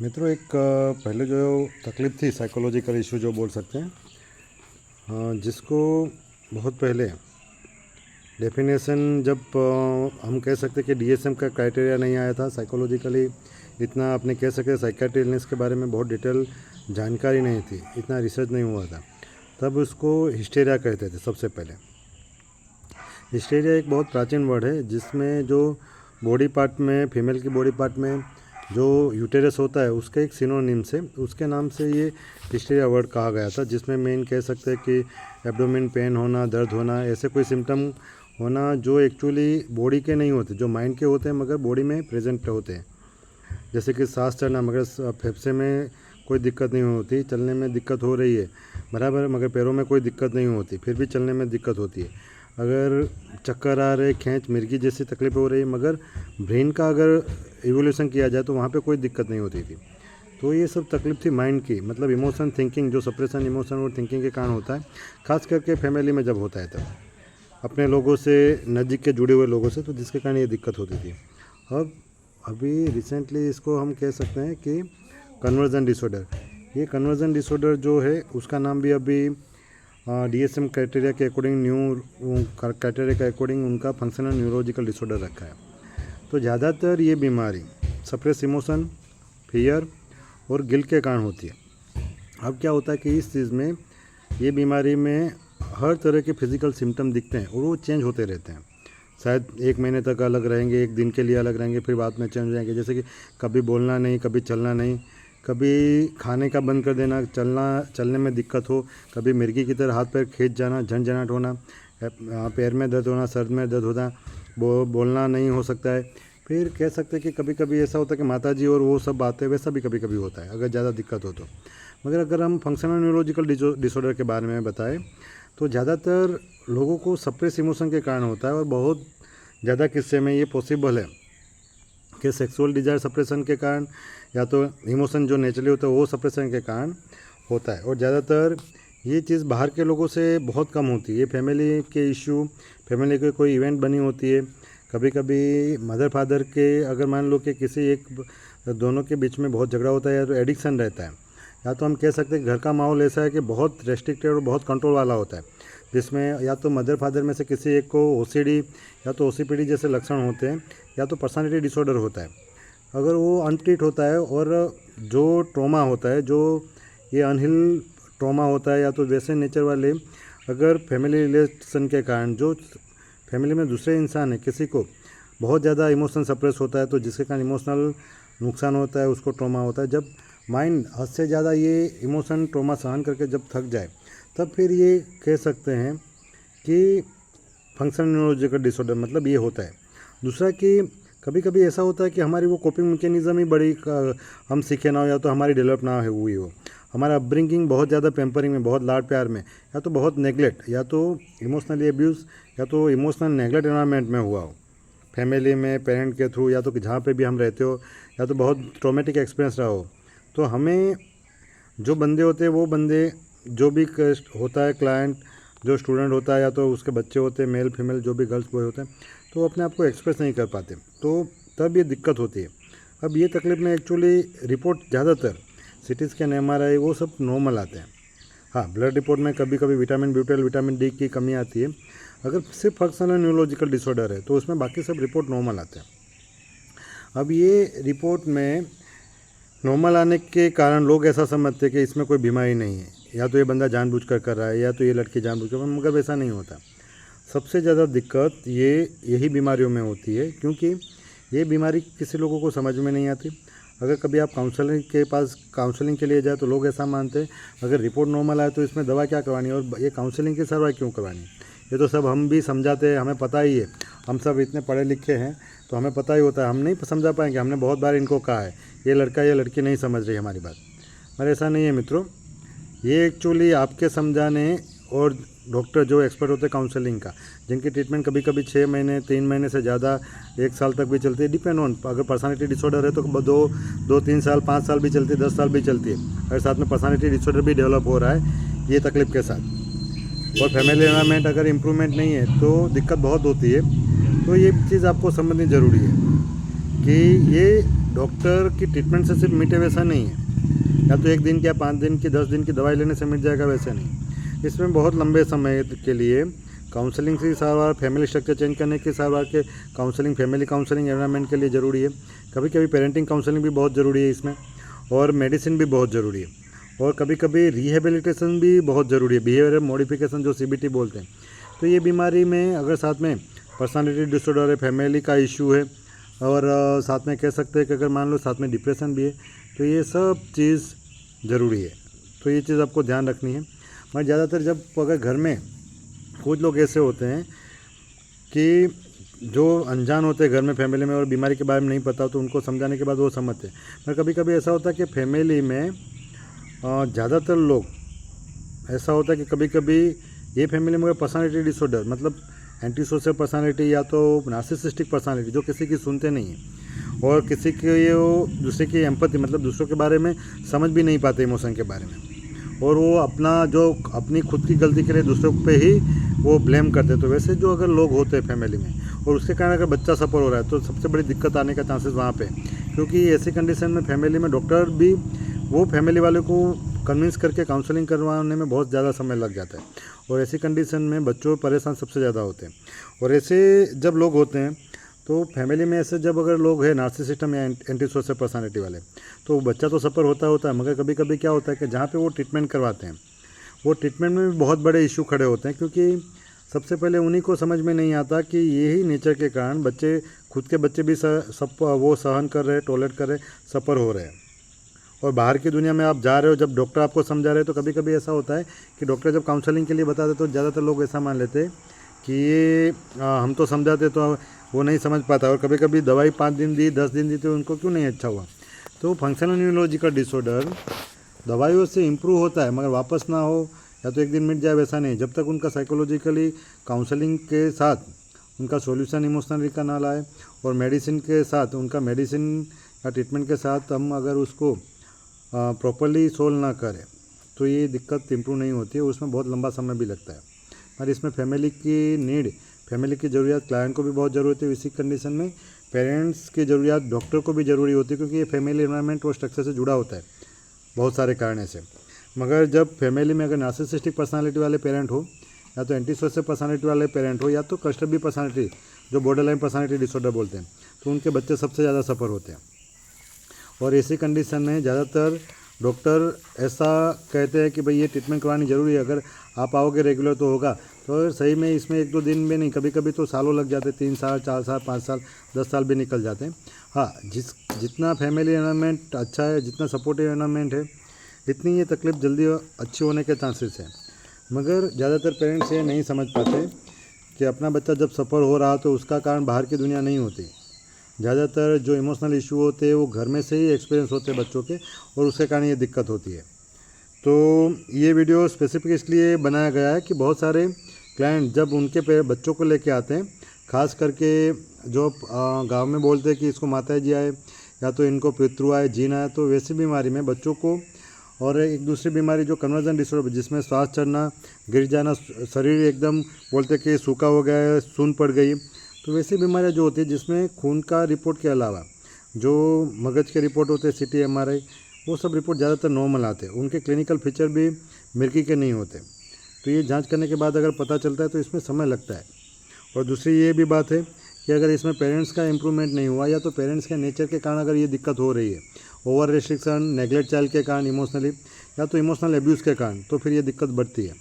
मित्रों, एक पहले जो तकलीफ़ थी, साइकोलॉजिकल इशू जो बोल सकते हैं, जिसको बहुत पहले डेफिनेशन जब हम कह सकते कि डीएसएम का क्राइटेरिया नहीं आया था साइकोलॉजिकली, इतना अपने कह सकते साइकेट्री इलनेस के बारे में बहुत डिटेल जानकारी नहीं थी, इतना रिसर्च नहीं हुआ था, तब उसको हिस्टेरिया कहते थे। सबसे पहले हिस्टेरिया एक बहुत प्राचीन वर्ड है, जिसमें जो बॉडी पार्ट में, फीमेल की बॉडी पार्ट में जो यूटेरस होता है, उसके एक सिनोनिम से, उसके नाम से ये हिस्टेरिया वर्ड कहा गया था, जिसमें मेन कह सकते हैं कि एब्डोमेन पेन होना, दर्द होना, ऐसे कोई सिम्टम होना जो एक्चुअली बॉडी के नहीं होते, जो माइंड के होते हैं मगर बॉडी में प्रेजेंट होते हैं। जैसे कि सांस चढ़ना, मगर फेफड़े में कोई दिक्कत नहीं होती, चलने में दिक्कत हो रही है बराबर, मगर पैरों में कोई दिक्कत नहीं होती, फिर भी चलने में दिक्कत होती है। अगर चक्कर आ रहे, खींच, मिर्गी जैसी तकलीफ हो रही है, मगर ब्रेन का अगर इवोल्यूशन किया जाए तो वहाँ पे कोई दिक्कत नहीं होती थी। तो ये सब तकलीफ थी माइंड की, मतलब इमोशन, थिंकिंग, जो सप्रेशन इमोशन और थिंकिंग के कारण होता है, खास करके फैमिली में जब होता है तब अपने लोगों से, नज़दीक के जुड़े हुए लोगों से, तो जिसके कारण ये दिक्कत होती थी। अब अभी रिसेंटली इसको हम कह सकते हैं कि कन्वर्जन डिसऑर्डर। ये कन्वर्जन डिसऑर्डर जो है, उसका नाम भी अभी डीएसएम क्राइटेरिया के अकॉर्डिंग, न्यू क्राइटेरिया के अकॉर्डिंग उनका फंक्शनल न्यूरोलॉजिकल डिसऑर्डर रखा है। तो ज़्यादातर ये बीमारी सप्रेस इमोशन, फियर और गिल्ट के कारण होती है। अब क्या होता है कि इस चीज़ में, ये बीमारी में हर तरह के फिजिकल सिम्टम दिखते हैं और वो चेंज होते रहते हैं। शायद 1 महीने तक अलग रहेंगे, 1 दिन के लिए अलग रहेंगे, फिर बाद में चेंज हो जाएंगे। जैसे कि कभी बोलना नहीं, कभी चलना नहीं, कभी खाने का बंद कर देना, चलने में दिक्कत हो, कभी मिर्गी की तरह हाथ पैर खींच जाना, झंझनाहट होना, पैर में दर्द होना, सर में दर्द होना, बोलना नहीं हो सकता है। फिर कह सकते हैं कि कभी कभी ऐसा होता है कि माताजी और वो सब बातें, वैसा भी कभी कभी होता है अगर ज़्यादा दिक्कत हो तो। मगर अगर हम फंक्शनल न्यूरोलॉजिकल डिसऑर्डर के बारे में बताएं तो ज़्यादातर लोगों को सप्रेस इमोशन के कारण होता है, और बहुत ज़्यादा किस्से में ये पॉसिबल है कि सेक्सुअल डिज़ायर सप्रेशन के कारण, या तो इमोशन जो नेचुरली होता है वो सप्रेशन के कारण होता है। और ज़्यादातर ये चीज़ बाहर के लोगों से बहुत कम होती है। ये फैमिली के इशू, फैमिली के कोई इवेंट बनी होती है, कभी कभी मदर फादर के, अगर मान लो कि किसी एक दोनों के बीच में बहुत झगड़ा होता है, या तो एडिक्शन रहता है, या तो हम कह सकते हैं घर का माहौल ऐसा है कि बहुत रेस्ट्रिक्टेड और बहुत कंट्रोल वाला होता है, जिसमें या तो मदर फादर में से किसी एक को ओसीडी या तो ओसीपीडी जैसे लक्षण होते हैं, या तो पर्सनालिटी डिसऑर्डर होता है। अगर वो अनट्रीट होता है, और जो ट्रॉमा होता है, जो ये अनहिल ट्रॉमा होता है, या तो वैसे नेचर वाले, अगर फैमिली रिलेशन के कारण जो फैमिली में दूसरे इंसान है, किसी को बहुत ज़्यादा इमोशन सप्रेस होता है, तो जिसके कारण इमोशनल नुकसान होता है, उसको ट्रॉमा होता है। जब माइंड हद से ज़्यादा ये इमोशन ट्रॉमा सहन करके जब थक जाए, तब फिर ये कह सकते हैं कि फंक्शनल न्यूरोलॉजिकल डिसऑर्डर, मतलब ये होता है। दूसरा कि कभी कभी ऐसा होता है कि हमारी वो कोपिंग मैकेनिज्म ही बड़ी हम सीखे ना हो, या तो हमारी डेवलप ना हुई हो, हमारा अपब्रिंगिंग बहुत ज़्यादा पैम्परिंग में, बहुत लाड प्यार में, या तो बहुत नेगलेक्ट, या तो इमोशनली अब्यूज़, या तो इमोशनल नेगलेक्ट एनवायरनमेंट में हुआ हो, फैमिली में, पेरेंट के थ्रू, या तो जहाँ पे भी हम रहते हो, या तो बहुत ट्रॉमेटिक एक्सपीरियंस रहा हो। तो हमें जो बंदे होते हैं, वो बंदे जो भी होता है, क्लाइंट जो स्टूडेंट होता है, या तो उसके बच्चे होते हैं, मेल फीमेल जो भी गर्ल्स बॉय होते हैं, तो वो अपने आप को एक्सप्रेस नहीं कर पाते, तो तब ये दिक्कत होती है। अब ये तकलीफ में एक्चुअली रिपोर्ट ज़्यादातर सिटी स्कैन, एमआरआई, वो सब नॉर्मल आते हैं। हाँ, ब्लड रिपोर्ट में कभी कभी विटामिन बी12, विटामिन डी की कमी आती है। अगर सिर्फ फंक्शनल न्यूरोलॉजिकल डिसऑर्डर है तो उसमें बाकी सब रिपोर्ट नॉर्मल आते हैं। अब ये रिपोर्ट में नॉर्मल आने के कारण लोग ऐसा समझते हैं कि इसमें कोई बीमारी नहीं है, या तो ये बंदा जानबूझकर कर रहा है, या तो ये लड़की जानबूझकर, मगर वैसा नहीं होता। सबसे ज़्यादा दिक्कत यही बीमारियों में होती है, क्योंकि ये बीमारी किसी लोगों को समझ में नहीं आती। अगर कभी आप काउंसलिंग के लिए जाए तो लोग ऐसा मानते हैं, अगर रिपोर्ट नॉर्मल आए तो इसमें दवा क्या करवानी है, और ये काउंसलिंग की सर्वाई क्यों करवानी है। ये तो सब हम भी समझाते हैं, हमें पता ही है, हम सब इतने पढ़े लिखे हैं तो हमें पता ही होता है, हम नहीं समझा पाएंगे, हमने बहुत बार इनको कहा है, ये लड़का या लड़की नहीं समझ रही हमारी बात। मगर ऐसा नहीं है मित्रों, ये एक्चुअली आपके समझाने, और डॉक्टर जो एक्सपर्ट होते हैं काउंसलिंग का, जिनकी ट्रीटमेंट कभी कभी 6 महीने, 3 महीने से ज़्यादा, 1 साल तक भी चलती है, डिपेंड ऑन, अगर पर्सनालिटी डिसऑर्डर है तो 2-3 साल, 5 साल भी चलती है, 10 साल भी चलती है। अगर साथ में पर्सनालिटी डिसऑर्डर भी डेवलप हो रहा है ये तकलीफ के साथ, और फैमिली एनवायरनमेंट अगर इम्प्रूवमेंट नहीं है तो दिक्कत बहुत होती है। तो ये चीज़ आपको समझनी ज़रूरी है कि ये डॉक्टर की ट्रीटमेंट से सिर्फ मिटे वैसा नहीं है, या तो 1 दिन की या 5 दिन की 10 दिन की दवाई लेने से मिट जाएगा वैसे नहीं। इसमें बहुत लंबे समय के लिए काउंसलिंग की सारवार, फैमिली स्ट्रक्चर चेंज करने की सारवार के काउंसलिंग, फैमिली काउंसलिंग एनवायरनमेंट के लिए ज़रूरी है। कभी कभी पेरेंटिंग काउंसलिंग भी बहुत ज़रूरी है इसमें, और मेडिसिन भी बहुत ज़रूरी है, और कभी कभी रिहेबिलिटेशन भी बहुत ज़रूरी है, बिहेवियर मॉडिफिकेशन जो CBT बोलते हैं। तो ये बीमारी में अगर साथ में पर्सनालिटी डिसऑर्डर है, फैमिली का इशू है, और साथ में कह सकते हैं कि अगर मान लो साथ में डिप्रेशन भी है, तो ये सब चीज़ ज़रूरी है। तो ये चीज़ आपको ध्यान रखनी है। मगर ज़्यादातर जब अगर घर में कुछ लोग ऐसे होते हैं कि जो अनजान होते हैं घर में, फैमिली में, और बीमारी के बारे में नहीं पता, तो उनको समझाने के बाद वो समझते हैं। मगर कभी कभी ऐसा होता है कि फैमिली में ज़्यादातर लोग ऐसा होता है कि कभी कभी ये फैमिली में पर्सनालिटी डिसऑर्डर, मतलब एंटी सोशल पर्सनालिटी या तो नार्सिसिस्टिक पर्सनालिटी, जो किसी की सुनते नहीं हैं और किसी के वो दूसरे की एम्पैथी, मतलब दूसरों के बारे में समझ भी नहीं पाते इमोशन के बारे में, और वो अपनी खुद की गलती के लिए दूसरों पे ही वो ब्लेम करते। तो वैसे जो अगर लोग होते हैं फैमिली में, और उसके कारण अगर बच्चा सफ़र हो रहा है, तो सबसे बड़ी दिक्कत आने का चांसेस वहाँ पे, क्योंकि ऐसी कंडीशन में फैमिली में डॉक्टर भी वो फैमिली वाले को कन्विंस करके काउंसलिंग करवाने में बहुत ज़्यादा समय लग जाता है, और ऐसी कंडीशन में बच्चों परेशान सबसे ज़्यादा होते हैं। और ऐसे जब लोग होते हैं, तो फैमिली में ऐसे जब अगर लोग हैं नार्सिसिस्टम या एंटी सोशल पर्सनालिटी वाले, तो बच्चा तो सफ़र होता है। मगर कभी कभी क्या होता है कि जहाँ पे वो ट्रीटमेंट करवाते हैं, वो ट्रीटमेंट में भी बहुत बड़े इशू खड़े होते हैं, क्योंकि सबसे पहले उन्हीं को समझ में नहीं आता कि यही नेचर के कारण खुद के बच्चे भी वो सहन कर रहे, टॉलरेट कर रहे, सफ़र हो रहे हैं। और बाहर की दुनिया में आप जा रहे हो, जब डॉक्टर आपको समझा रहे हैं, तो कभी कभी ऐसा होता है कि डॉक्टर जब काउंसलिंग के लिए बताते तो ज़्यादातर लोग ऐसा मान लेते कि ये हम तो समझाते तो वो नहीं समझ पाता, और कभी कभी दवाई 5 दिन दी, 10 दिन दी, तो उनको क्यों नहीं अच्छा हुआ। तो फंक्शनल न्यूरोलॉजिकल डिसऑर्डर दवाइयों से इम्प्रूव होता है, मगर वापस ना हो या तो 1 दिन मिट जाए वैसा नहीं, जब तक उनका साइकोलॉजिकली काउंसलिंग के साथ उनका सॉल्यूशन इमोशनली का ना लाए, और मेडिसिन के साथ उनका मेडिसिन या ट्रीटमेंट के साथ हम अगर उसको प्रॉपरली सोल्व ना करें, तो ये दिक्कत इम्प्रूव नहीं होती है, उसमें बहुत लंबा समय भी लगता है। और इसमें फैमिली की नीड, फैमिली की ज़रूरियात, क्लाइंट को भी बहुत ज़रूरत है। इसी कंडीशन में पेरेंट्स की ज़रूरियात डॉक्टर को भी ज़रूरी होती है, क्योंकि ये फैमिली एनवायरनमेंट और स्ट्रक्चर से जुड़ा होता है बहुत सारे कारण से। मगर जब फैमिली में अगर नार्सिसिस्टिक पर्सनालिटी वाले पेरेंट हो, या तो एंटी सोशल पर्सनालिटी वाले पेरेंट हो, या तो क्लस्टर पर्सनालिटी जो बॉर्डरलाइन पर्सनालिटी डिसऑर्डर बोलते हैं, तो उनके बच्चे सबसे ज़्यादा सफ़र होते हैं। और इसी कंडीशन में ज़्यादातर डॉक्टर ऐसा कहते हैं कि भाई ये ट्रीटमेंट करवानी ज़रूरी है, अगर आप आओगे रेगुलर तो होगा। तो सही में इसमें 1-2 दिन में नहीं, कभी कभी तो सालों लग जाते, 3 साल, 4 साल, 5 साल, 10 साल भी निकल जाते हैं। हाँ, जितना फैमिली एनवायरनमेंट अच्छा है, जितना सपोर्टिव एनवायरनमेंट है, इतनी ये तकलीफ़ जल्दी अच्छी होने के चांसेस हैं। मगर ज़्यादातर पेरेंट्स ये नहीं समझ पाते कि अपना बच्चा जब सफ़र हो रहा तो उसका कारण बाहर की दुनिया नहीं होती। ज़्यादातर जो इमोशनल इशू होते हैं वो घर में से ही एक्सपीरियंस होते हैं बच्चों के, और उसके कारण ये दिक्कत होती है। तो ये वीडियो स्पेसिफिक इसलिए बनाया गया है कि बहुत सारे क्लाइंट जब उनके बच्चों को लेके आते हैं, ख़ास करके जो गांव में बोलते हैं कि इसको माता जी आए, या तो इनको पितृ आए, जीन आए, तो वैसी बीमारी में बच्चों को, और एक दूसरी बीमारी जो कन्वर्जन डिसऑर्डर, जिसमें श्वास चढ़ना, गिर जाना, शरीर एकदम बोलते कि सूखा हो गया है, सून पड़ गई, तो वैसी बीमारियाँ जो होती है जिसमें खून का रिपोर्ट के अलावा जो मगज के रिपोर्ट होते हैं, CT MRI, वो सब रिपोर्ट ज़्यादातर नॉर्मल आते हैं, उनके क्लिनिकल फीचर भी मिर्गी के नहीं होते। तो ये जांच करने के बाद अगर पता चलता है तो इसमें समय लगता है। और दूसरी ये भी बात है कि अगर इसमें पेरेंट्स का इम्प्रूवमेंट नहीं हुआ, या तो पेरेंट्स के नेचर के कारण अगर ये दिक्कत हो रही है, ओवर रेस्ट्रिक्शन, नेगलेक्ट चाइल्ड के कारण इमोशनली, या तो इमोशनल एब्यूज़ के कारण, तो फिर ये दिक्कत बढ़ती है।